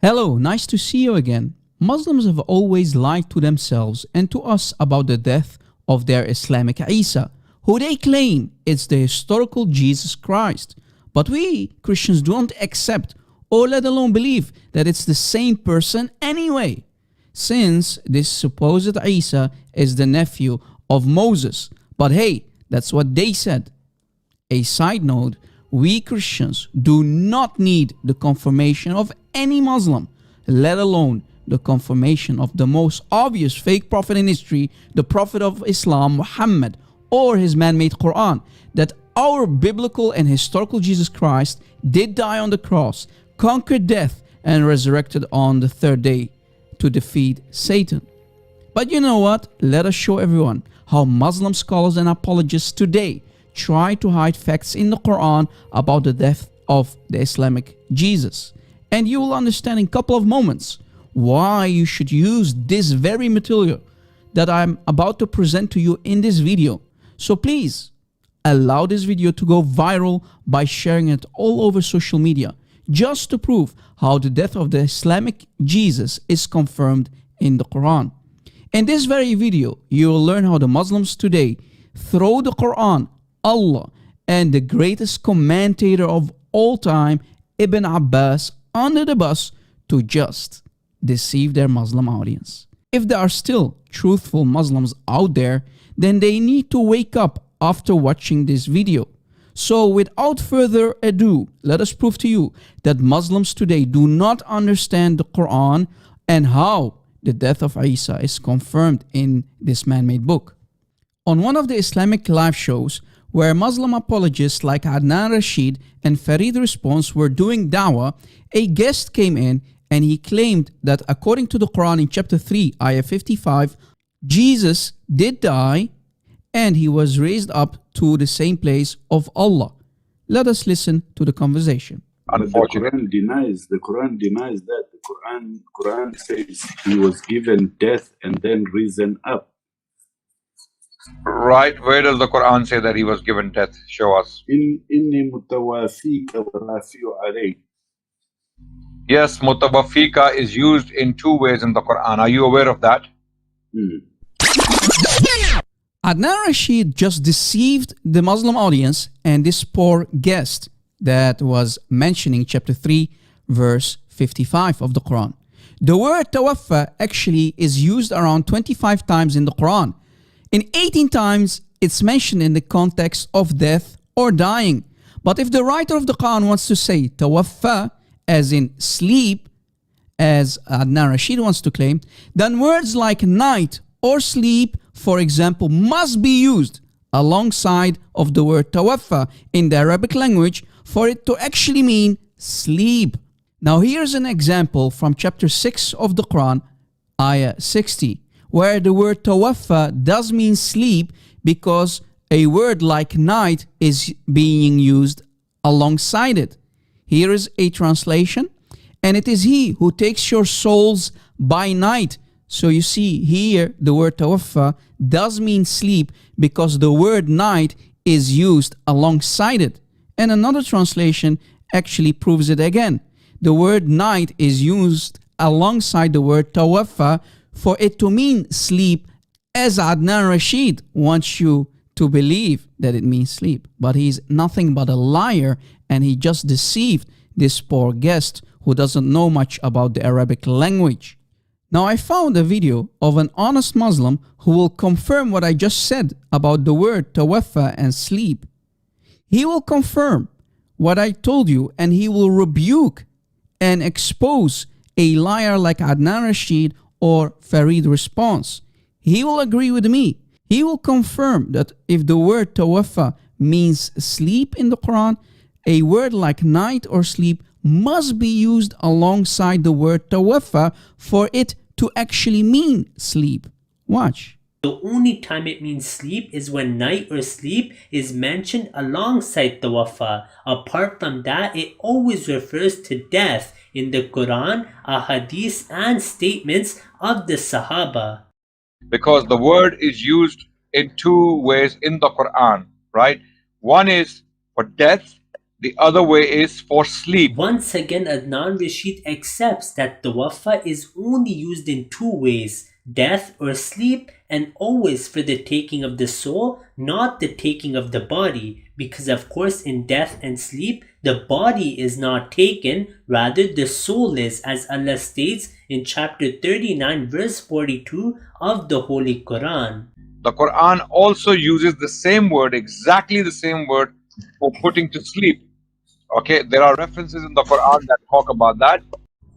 Hello, nice to see you again. Muslims have always lied to themselves and to us about the death of their Islamic Isa, who they claim is the historical Jesus Christ. But we Christians don't accept or let alone believe that it's the same person anyway, since this supposed Isa is the nephew of Moses. But hey, that's what they said. A side note, we Christians do not need the confirmation of any Muslim, let alone the confirmation of the most obvious fake prophet in history, the Prophet of Islam, Muhammad, or his man-made Quran, that our biblical and historical Jesus Christ did die on the cross, conquered death, and resurrected on the third day to defeat Satan. But you know what? Let us show everyone how Muslim scholars and apologists today try to hide facts in the Quran about the death of the Islamic Jesus. And you will understand in a couple of moments why you should use this very material that I'm about to present to you in this video. So please allow this video to go viral by sharing it all over social media, just to prove how the death of the Islamic Jesus is confirmed in the Quran. In this very video, you will learn how the Muslims today throw the Quran, Allah, and the greatest commentator of all time, Ibn Abbas, under the bus to just deceive their Muslim audience. If there are still truthful Muslims out there, then they need to wake up after watching this video. So without further ado, let us prove to you that Muslims today do not understand the Quran and how the death of Isa is confirmed in this man-made book. On one of the Islamic live shows, where Muslim apologists like Adnan Rashid and Rashid Responds were doing dawah, a guest came in and he claimed that according to the Quran in chapter 3, ayah 55, Jesus did die and he was raised up to the same place of Allah. Let us listen to the conversation. The Quran denies that. The Quran says he was given death and then risen up. Right, where does the Quran say that he was given death? Show us. Inni mutawafika wa rafi'u alayk. Yes, mutawafika is used in two ways in the Quran. Are you aware of that? Adnan Rashid just deceived the Muslim audience and this poor guest that was mentioning chapter 3 verse 55 of the Quran. The word Tawaffa actually is used around 25 times in the Quran. In 18 times, it's mentioned in the context of death or dying. But if the writer of the Quran wants to say Tawaffa, as in sleep, as Adnan Rashid wants to claim, then words like night or sleep, for example, must be used alongside of the word Tawaffa in the Arabic language for it to actually mean sleep. Now here's an example from chapter 6 of the Quran, ayah 60. Where the word Tawaffa does mean sleep because a word like night is being used alongside it. Here is a translation, and it is he who takes your souls by night. So you see here the word Tawaffa does mean sleep because the word night is used alongside it. And another translation actually proves it again. The word night is used alongside the word Tawaffa for it to mean sleep, as Adnan Rashid wants you to believe that it means sleep. But he's nothing but a liar, and he just deceived this poor guest who doesn't know much about the Arabic language. Now I found a video of an honest Muslim who will confirm what I just said about the word Tawaffa and sleep. He will confirm what I told you, and he will rebuke and expose a liar like Adnan Rashid or Rashid Responds. He will agree with me. He will confirm that if the word Tawaffa means sleep in the Quran, a word like night or sleep must be used alongside the word Tawaffa for it to actually mean sleep. Watch. The only time it means sleep is when night or sleep is mentioned alongside Tawaffa. Apart from that, it always refers to death in the Quran, ahadith, and statements of the sahaba. Because the word is used in two ways in the Quran, right? One is for death The other way is for sleep. Once again, Adnan Rashid accepts that Tawaffa is only used in two ways, death or sleep, and always for the taking of the soul, not the taking of the body, because of course in death and sleep, the body is not taken, rather the soul is, as Allah states in chapter 39 verse 42 of the Holy Quran. The Quran also uses the same word, exactly the same word, for putting to sleep. Okay, there are references in the Quran that talk about that.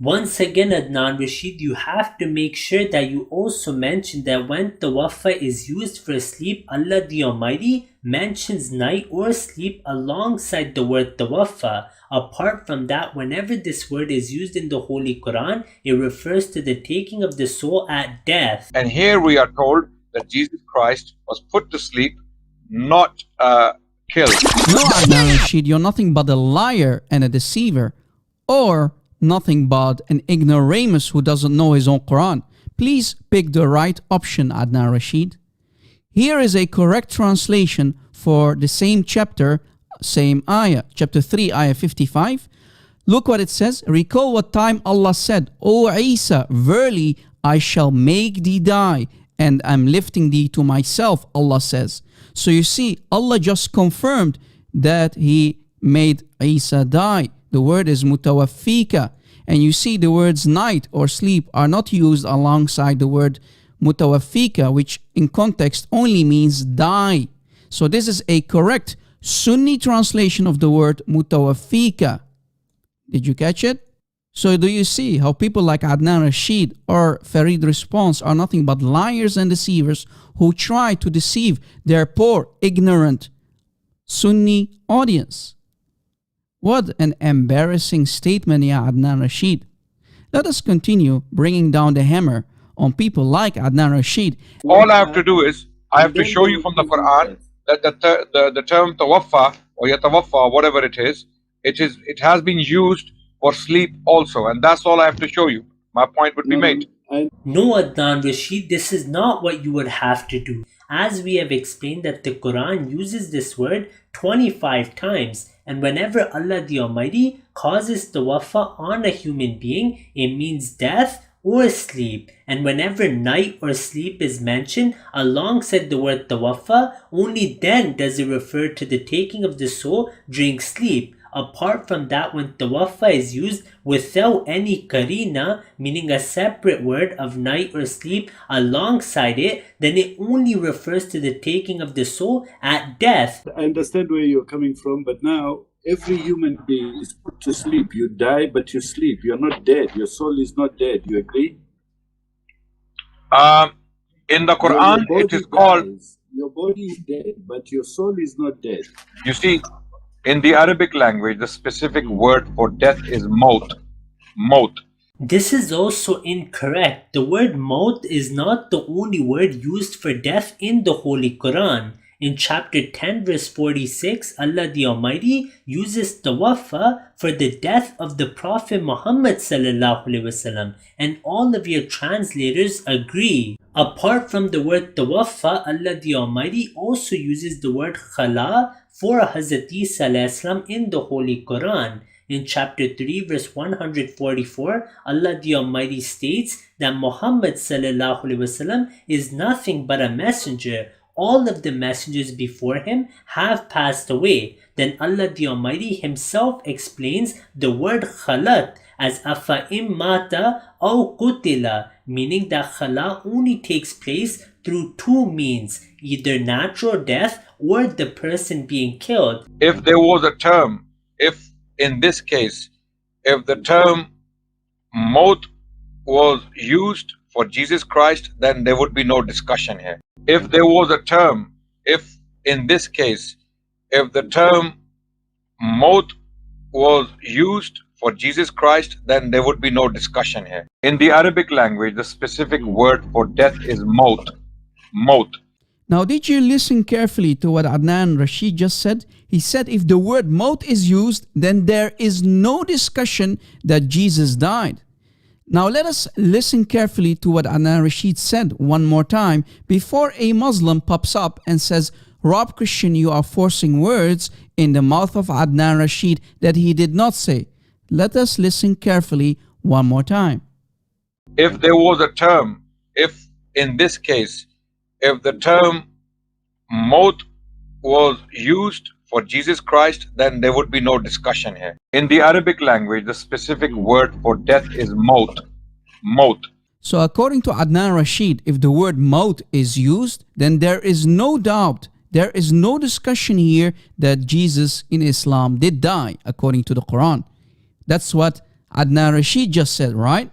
Once again, Adnan Rashid, you have to make sure that you also mention that when Tawaffa is used for sleep, Allah the Almighty mentions night or sleep alongside the word Tawaffa. Apart from that, whenever this word is used in the Holy Quran, it refers to the taking of the soul at death. And here we are told that Jesus Christ was put to sleep, not killed. No, Adnan Rashid, you're nothing but a liar and a deceiver, or nothing but an ignoramus who doesn't know his own Quran. Please pick the right option, Adnan Rashid. Here is a correct translation for the same chapter, same ayah, chapter 3, ayah 55. Look what it says. Recall what time Allah said, O Isa, verily I shall make thee die, and I'm lifting thee to myself, Allah says. So you see, Allah just confirmed that He made Isa die. The word is mutawaffika. And you see the words night or sleep are not used alongside the word mutawaffika, which in context only means die. So this is a correct Sunni translation of the word mutawaffika. Did you catch it? So do you see how people like Adnan Rashid or Rashid Responds are nothing but liars and deceivers who try to deceive their poor, ignorant Sunni audience? What an embarrassing statement, ya Adnan Rashid. Let us continue bringing down the hammer on people like Adnan Rashid. All I have to do is, I have to show you from the Quran that the term Tawaffa or Yatawaffa, whatever it it has been used for sleep also, and that's all I have to show you. My point would be made. No, Adnan Rashid, this is not what you would have to do. As we have explained that the Quran uses this word 25 times, and whenever Allah the Almighty causes Tawaffa on a human being, it means death or sleep. And whenever night or sleep is mentioned alongside the word Tawaffa, only then does it refer to the taking of the soul during sleep. Apart from that, when Tawaffa is used without any karina, meaning a separate word of night or sleep alongside it, then it only refers to the taking of the soul at death. I understand where you're coming from, but now every human being is put to sleep. You die, but you sleep. You're not dead. Your soul is not dead. You agree? In the Quran, it is called... Your body is dead, but your soul is not dead. You see, in the Arabic language, the specific word for death is Mout. Mout. This is also incorrect. The word Mout is not the only word used for death in the Holy Quran. In chapter 10 verse 46, Allah the Almighty uses Tawaffa for the death of the Prophet Muhammad sallallahu alaihi wasallam, and all of your translators agree. Apart from the word Tawaffa, Allah the Almighty also uses the word Khala for Hazrat Isa alayhi salam in the Holy Quran. In chapter 3 verse 144, Allah the Almighty states that Muhammad sallallahu alaihi wasallam is nothing but a messenger. All of the messengers before him have passed away. Then Allah the Almighty Himself explains the word khalat as afa'im mata aw kutila, meaning that khala only takes place through two means, either natural death or the person being killed. If there was a term, if in this case, if the term Mout was used for Jesus Christ, then there would be no discussion here. If there was a term, if in this case, if the term Mout was used for Jesus Christ, then there would be no discussion here. In the Arabic language, the specific word for death is Mout. Mout. Now, did you listen carefully to what Adnan Rashid just said? He said if the word Mout is used, then there is no discussion that Jesus died. Now let us listen carefully to what Adnan Rashid said one more time before a Muslim pops up and says, Rob Christian, you are forcing words in the mouth of Adnan Rashid that he did not say. Let us listen carefully one more time. If there was a term, if in this case, if the term Mout was used for Jesus Christ, then there would be no discussion here. In the Arabic language, the specific word for death is Mout. Mout. So according to Adnan Rashid, if the word Mout is used, then there is no doubt, there is no discussion here that Jesus in Islam did die according to the Quran. That's what Adnan Rashid just said, right?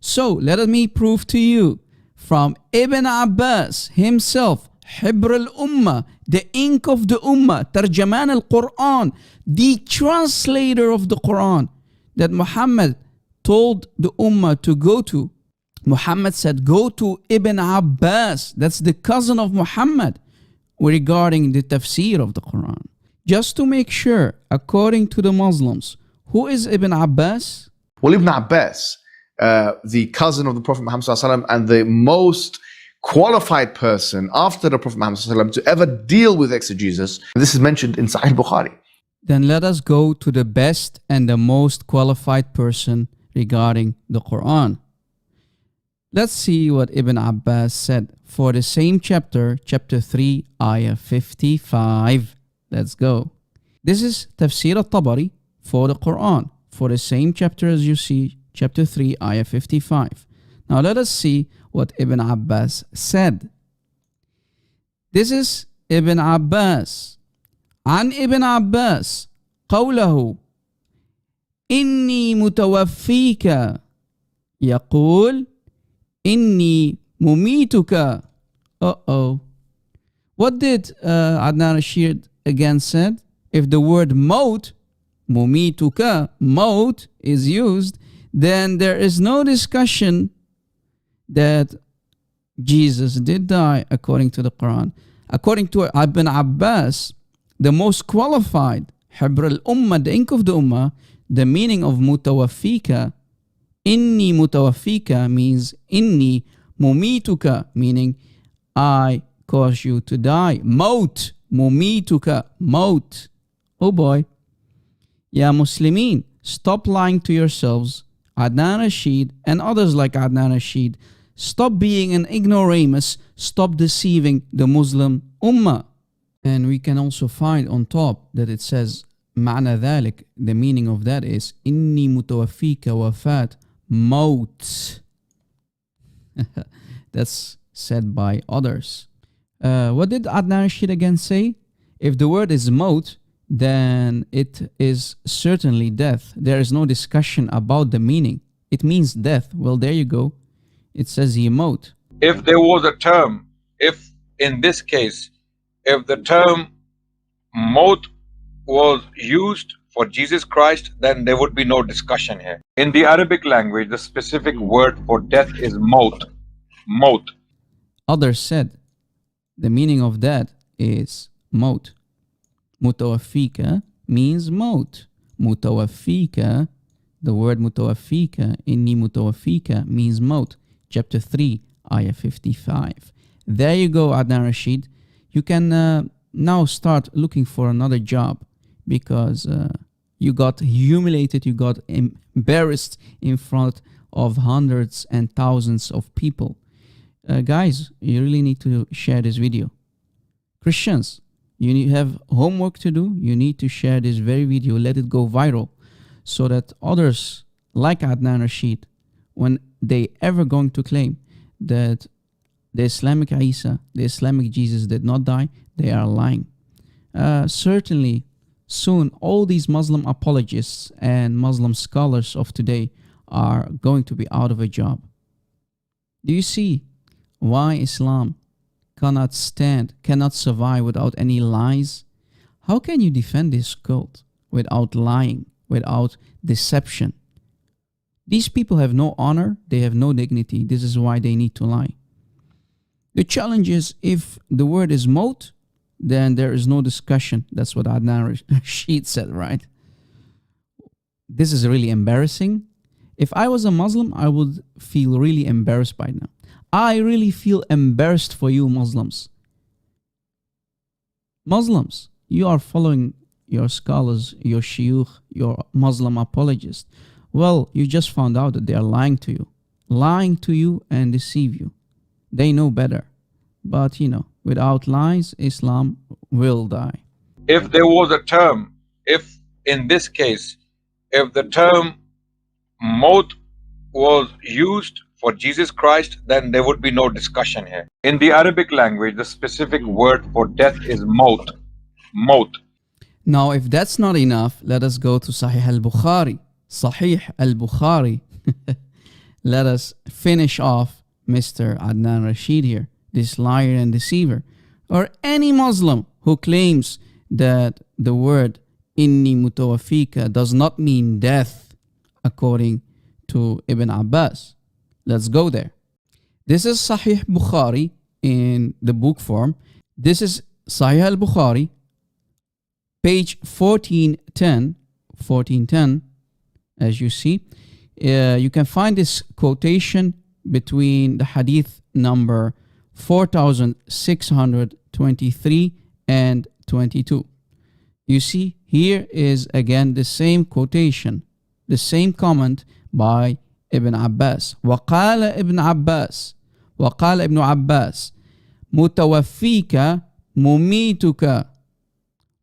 So let me prove to you from Ibn Abbas himself, Hibr al-Ummah, the ink of the Ummah, Tarjaman al-Quran, the translator of the Quran, that Muhammad told the Ummah to go to. Muhammad said, go to Ibn Abbas, that's the cousin of Muhammad, regarding the tafsir of the Quran. Just to make sure, according to the Muslims, who is Ibn Abbas? Well, Ibn Abbas, the cousin of the Prophet Muhammad ﷺ, and the most qualified person after the Prophet Muhammad ﷺ to ever deal with exegesis. This is mentioned in Sahih Bukhari. Then let us go to the best and the most qualified person regarding the Quran. Let's see what Ibn Abbas said for the same chapter, chapter 3, ayah 55. Let's go. This is Tafsir al-Tabari for the Quran, for the same chapter as you see, chapter 3, ayah 55. Now let us see what Ibn Abbas said. This is Ibn Abbas. عن ابن عباس قوله إني متوفيك يقول إني مميتك. What did Adnan Rashid again said? If the word Mout, mumituka, Mout is used, then there is no discussion that Jesus did die according to the Quran. According to Ibn Abbas, the most qualified, Hibr al-Ummah, the ink of the Ummah, the meaning of mutawafika, inni mutawafika means inni mumituka, meaning I cause you to die. Mout, mumituka, Mout. Oh boy. Ya Muslimin, stop lying to yourselves. Adnan Rashid and others like Adnan Rashid, stop being an ignoramus, stop deceiving the Muslim Ummah. And we can also find on top that it says معنى ذلك, the meaning of that is إني متوفيك وفاة موت. That's said by others. What did Adnan Rashid again say? If the word is Mout, then it is certainly death. There is no discussion about the meaning. It means death. Well, there you go. It says Mout. If there was a term, if in this case, if the term Mout was used for Jesus Christ, then there would be no discussion here. In the Arabic language, the specific word for death is Mout. Mout. Others said the meaning of that is Mout. Mutawafika means Mout. Mutawafika, the word Mutawafika, inni Mutawafika means Mout. Chapter 3, ayah 55. There you go, Adnan Rashid. You can now start looking for another job because you got humiliated, you got embarrassed in front of hundreds and thousands of people. Guys, you really need to share this video. Christians, you have homework to do. You need to share this very video, let it go viral, so that others like Adnan Rashid, when they ever going to claim that the Islamic Isa, the Islamic Jesus did not die, they are lying. Certainly, soon all these Muslim apologists and Muslim scholars of today are going to be out of a job. Do you see why Islam cannot stand, cannot survive without any lies? How can you defend this cult without lying, without deception? These people have no honor, they have no dignity. This is why they need to lie. The challenge is, if the word is Mout, then there is no discussion. That's what Adnan Rashid said, right? This is really embarrassing. If I was a Muslim, I would feel really embarrassed by now. I really feel embarrassed for you Muslims. Muslims, you are following your scholars, your shuyukh, your Muslim apologist. Well, you just found out that they are lying to you and deceive you. They know better. But without lies, Islam will die. If there was a term, if in this case, if the term Mout was used for Jesus Christ, then there would be no discussion here. In the Arabic language, the specific word for death is Mout. Mout. Now, if that's not enough, let us go to Sahih al-Bukhari. Sahih al-Bukhari. Let us finish off Mr. Adnan Rashid here, this liar and deceiver, or any Muslim who claims that the word inni mutawaffika does not mean death, according to Ibn Abbas. Let's go there. This is Sahih Bukhari in the book form. This is Sahih al-Bukhari, page 1410, as you see. You can find this quotation between the hadith number 4623 and 22. You see, here is again the same quotation, the same comment by Ibn Abbas. وقال ابن عباس متوفيك مميتك.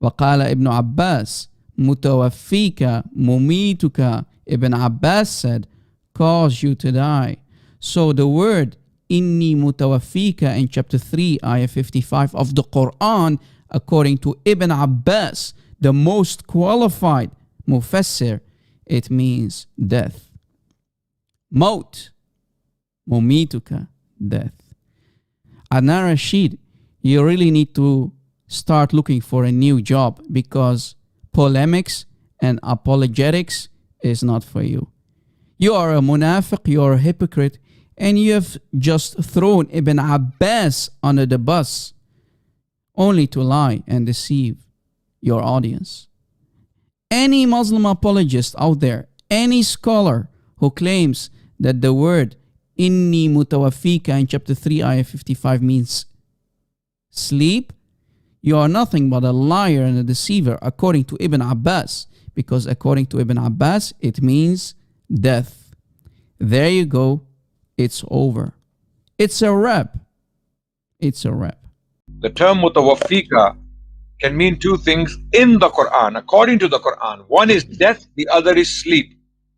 وقال ابن عباس متوفيك مميتك. Ibn Abbas said, cause you to die. So the word inni mutawaffika in chapter 3, ayah 55 of the Quran, according to Ibn Abbas, the most qualified mufassir, it means death. Mout, mumituka, death. Adnan Rashid, you really need to start looking for a new job, because polemics and apologetics is not for you. You are a munafiq, you are a hypocrite, and you have just thrown Ibn Abbas under the bus only to lie and deceive your audience. Any Muslim apologist out there, any scholar who claims that the word inni mutawaffika in chapter 3 ayah 55 means sleep, you are nothing but a liar and a deceiver according to Ibn Abbas, because according to Ibn Abbas it means death. There you go. It's over. It's a wrap. It's a wrap. The term mutawaffika can mean two things in the Quran, according to the Quran. One is death, the other is sleep,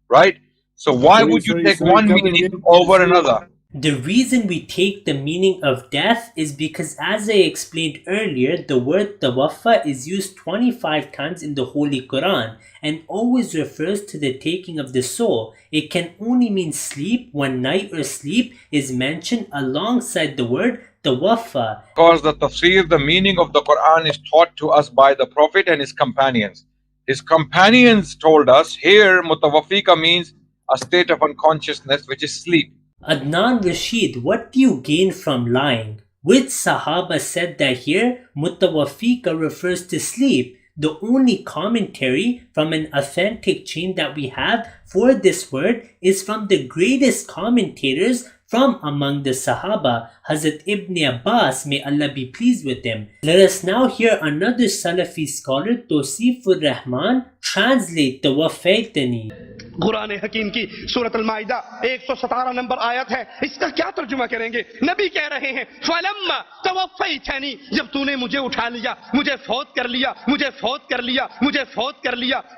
right? So why would you take one meaning over another? The reason we take the meaning of death is because, as I explained earlier, the word Tawaffa is used 25 times in the Holy Quran and always refers to the taking of the soul. It can only mean sleep when night or sleep is mentioned alongside the word Tawaffa. Because the tafsir, the meaning of the Quran is taught to us by the Prophet and his companions. His companions told us here mutawaffika means a state of unconsciousness, which is sleep. Adnan Rashid, what do you gain from lying? Which sahaba said that here mutawaffika refers to sleep? The only commentary from an authentic chain that we have for this word is from the greatest commentators from among the Sahaba, Hazrat Ibn Abbas, may Allah be pleased with him. Let us now hear another Salafi scholar, Tawsifur Rahman, translate Tawaffaitani. Quran हकीम की सूरत अल-माइदा 117 number आयत है, इसका क्या तर्जुमा करेंगे? नबी कह रहे हैं फलम्मा तवफ़्फ़ैतनी, जब तूने मुझे उठा लिया, मुझे फौत कर लिया, मुझे फौत कर लिया, मुझे फौत कर लिया।